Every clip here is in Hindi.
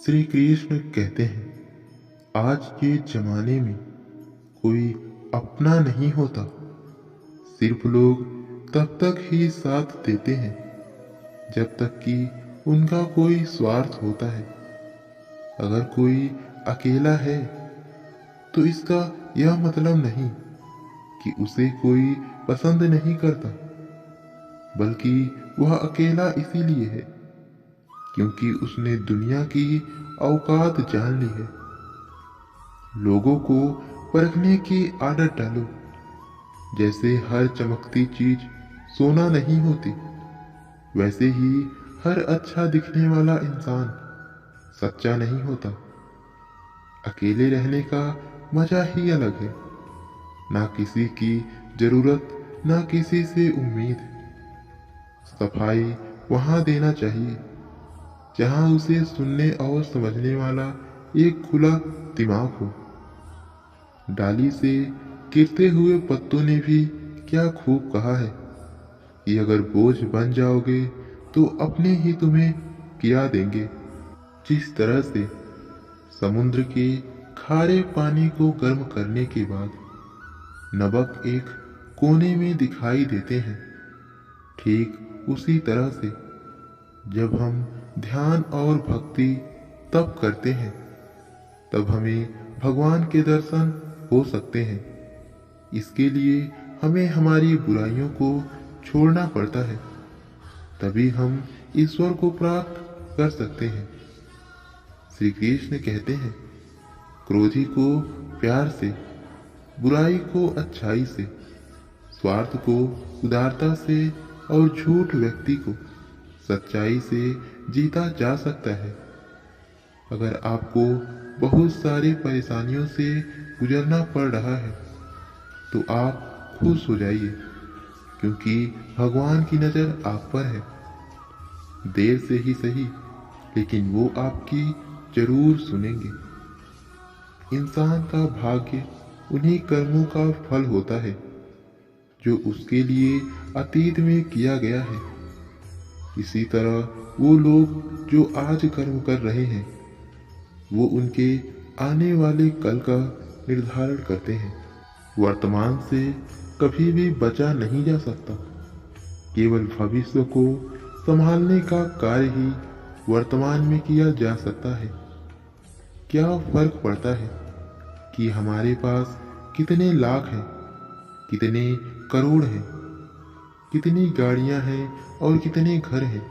श्री कृष्ण कहते हैं, आज के जमाने में कोई अपना नहीं होता। सिर्फ लोग तब तक ही साथ देते हैं जब तक कि उनका कोई स्वार्थ होता है। अगर कोई अकेला है तो इसका यह मतलब नहीं कि उसे कोई पसंद नहीं करता, बल्कि वह अकेला इसीलिए है क्योंकि उसने दुनिया की औकात जान ली है। लोगों को परखने की आदत डालो। जैसे हर चमकती चीज सोना नहीं होती, वैसे ही हर अच्छा दिखने वाला इंसान सच्चा नहीं होता। अकेले रहने का मजा ही अलग है। ना किसी की जरूरत, ना किसी से उम्मीद। सफाई वहां देना चाहिए जहां उसे सुनने और समझने वाला एक खुला दिमाग हो। डाली से गिरते हुए पत्तों ने भी क्या खूब कहा है कि अगर बोझ बन जाओगे तो अपने ही तुम्हें गिरा देंगे। जिस तरह से समुद्र के खारे पानी को गर्म करने के बाद नमक एक कोने में दिखाई देते हैं, ठीक उसी तरह से जब हम ध्यान और भक्ति तब करते हैं तब हमें भगवान के दर्शन हो सकते हैं। इसके लिए हमें हमारी बुराइयों को छोड़ना पड़ता है, तभी हम ईश्वर को प्राप्त कर सकते हैं। श्री कृष्ण कहते हैं, क्रोधी को प्यार से, बुराई को अच्छाई से, स्वार्थ को उदारता से और झूठ व्यक्ति को सच्चाई से जीता जा सकता है। अगर आपको बहुत सारी परेशानियों से गुजरना पड़ रहा है तो आप खुश हो जाइए, क्योंकि भगवान की नजर आप पर है। देर से ही सही, लेकिन वो आपकी जरूर सुनेंगे। इंसान का भाग्य उन्हीं कर्मों का फल होता है जो उसके लिए अतीत में किया गया है। इसी तरह वो लोग जो आज कर्म कर रहे हैं वो उनके आने वाले कल का निर्धारण करते हैं। वर्तमान से कभी भी बचा नहीं जा सकता। केवल भविष्य को संभालने का कार्य ही वर्तमान में किया जा सकता है। क्या फर्क पड़ता है कि हमारे पास कितने लाख हैं, कितने करोड़ हैं, कितनी गाड़ियां हैं और कितने घर हैं।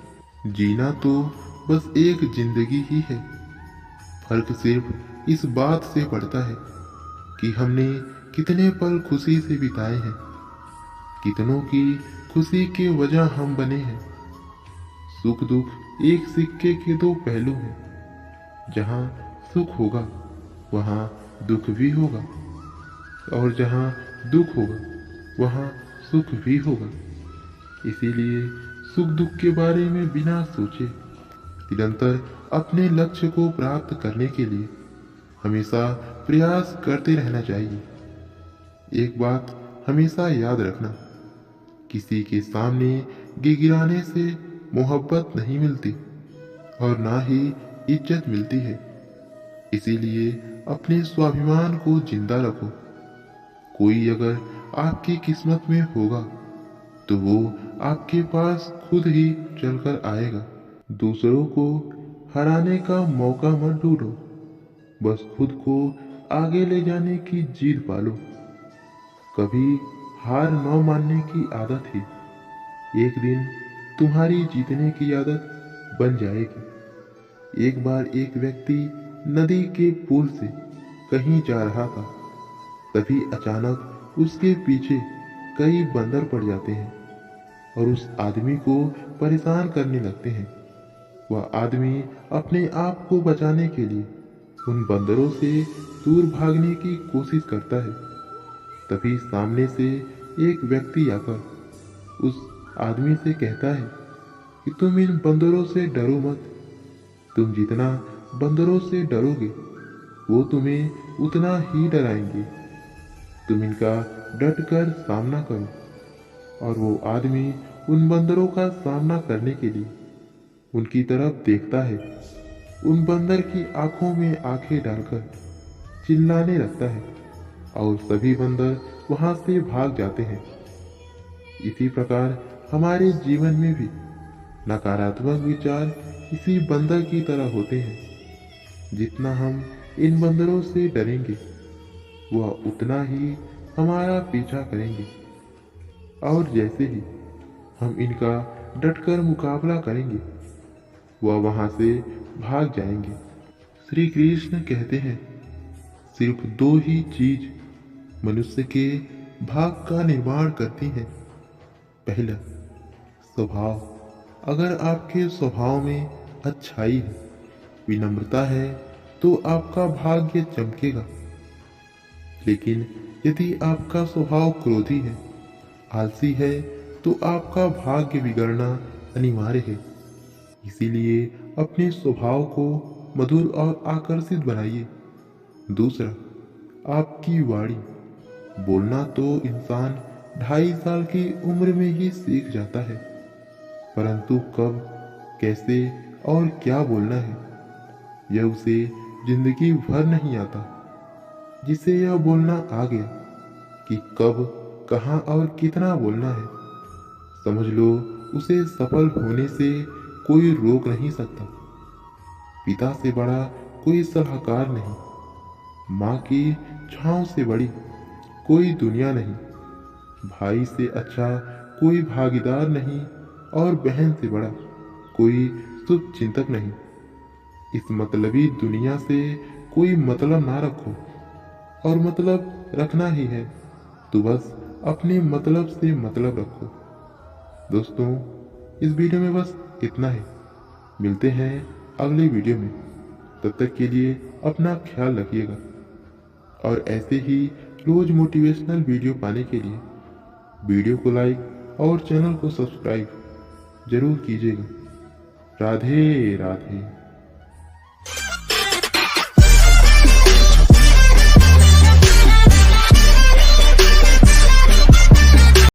जीना तो बस एक जिंदगी ही है। फर्क सिर्फ इस बात से पड़ता है कि हमने कितने पल खुशी से बिताए हैं, कितनों की खुशी के वजह हम बने हैं। सुख दुख एक सिक्के के दो पहलू हैं। जहां सुख होगा वहां दुख भी होगा, और जहां दुख होगा वहां सुख भी होगा। इसीलिए सुख दुख के बारे में बिना सोचे निरंतर अपने लक्ष्य को प्राप्त करने के लिए हमेशा प्रयास करते रहना चाहिए। एक बात हमेशा याद रखना, किसी के सामने गिड़गिड़ाने से मोहब्बत नहीं मिलती और ना ही इज्जत मिलती है। इसीलिए अपने स्वाभिमान को जिंदा रखो। कोई अगर आपकी किस्मत में होगा तो वो आपके पास खुद ही चलकर आएगा। दूसरों को हराने का मौका मत ढूंढो, बस खुद को आगे ले जाने की जिद पालो। कभी हार न मानने की आदत ही एक दिन तुम्हारी जीतने की आदत बन जाएगी। एक बार एक व्यक्ति नदी के पुल से कहीं जा रहा था, तभी अचानक उसके पीछे कई बंदर पड़ जाते हैं और उस आदमी को परेशान करने लगते हैं। वह आदमी अपने आप को बचाने के लिए उन बंदरों से दूर भागने की कोशिश करता है। तभी सामने से एक व्यक्ति आकर उस आदमी से कहता है कि तुम इन बंदरों से डरो मत। तुम जितना बंदरों से डरोगे वो तुम्हें उतना ही डराएंगे। तुम इनका डट कर सामना करो। और वो आदमी उन बंदरों का सामना करने के लिए उनकी तरफ देखता है उन बंदर की आंखों में आंखें डालकर चिल्लाने लगता है और सभी बंदर वहां से भाग जाते हैं। इसी प्रकार हमारे जीवन में भी नकारात्मक विचार इसी बंदर की तरह होते हैं। जितना हम इन बंदरों से डरेंगे वह उतना ही हमारा पीछा करेंगे और जैसे ही हम इनका डटकर मुकाबला करेंगे वह वहां से भाग जाएंगे। श्री कृष्ण कहते हैं सिर्फ दो ही चीज मनुष्य के भाग का निर्माण करती हैं। पहला, स्वभाव। अगर आपके स्वभाव में अच्छाई है, विनम्रता है, तो आपका भाग्य चमकेगा। लेकिन यदि आपका स्वभाव क्रोधी है, आलसी है, तो आपका भाग्य बिगड़ना अनिवार्य है। इसीलिए अपने स्वभाव को मधुर और आकर्षित बनाइए। दूसरा, आपकी वाणी। बोलना तो इंसान 2.5 साल की उम्र में ही सीख जाता है, परंतु कब, कैसे और क्या बोलना है यह उसे जिंदगी भर नहीं आता। जिसे यह बोलना आ गया कि कब, कहाँ और कितना बोलना है, समझ लो उसे सफल होने से कोई रोक नहीं सकता। पिता से बड़ा कोई सलाहकार नहीं, माँ की छांव से बड़ी कोई दुनिया नहीं, भाई से अच्छा कोई भागीदार नहीं और बहन से बड़ा कोई शुभ चिंतक नहीं। इस मतलबी दुनिया से कोई मतलब ना रखो, और मतलब रखना ही है तो बस अपने मतलब से मतलब रखो। दोस्तों, इस वीडियो में बस इतना ही। मिलते हैं अगले वीडियो में। तब तक के लिए अपना ख्याल रखिएगा और ऐसे ही रोज मोटिवेशनल वीडियो पाने के लिए वीडियो को लाइक और चैनल को सब्सक्राइब जरूर कीजिएगा। राधे राधे।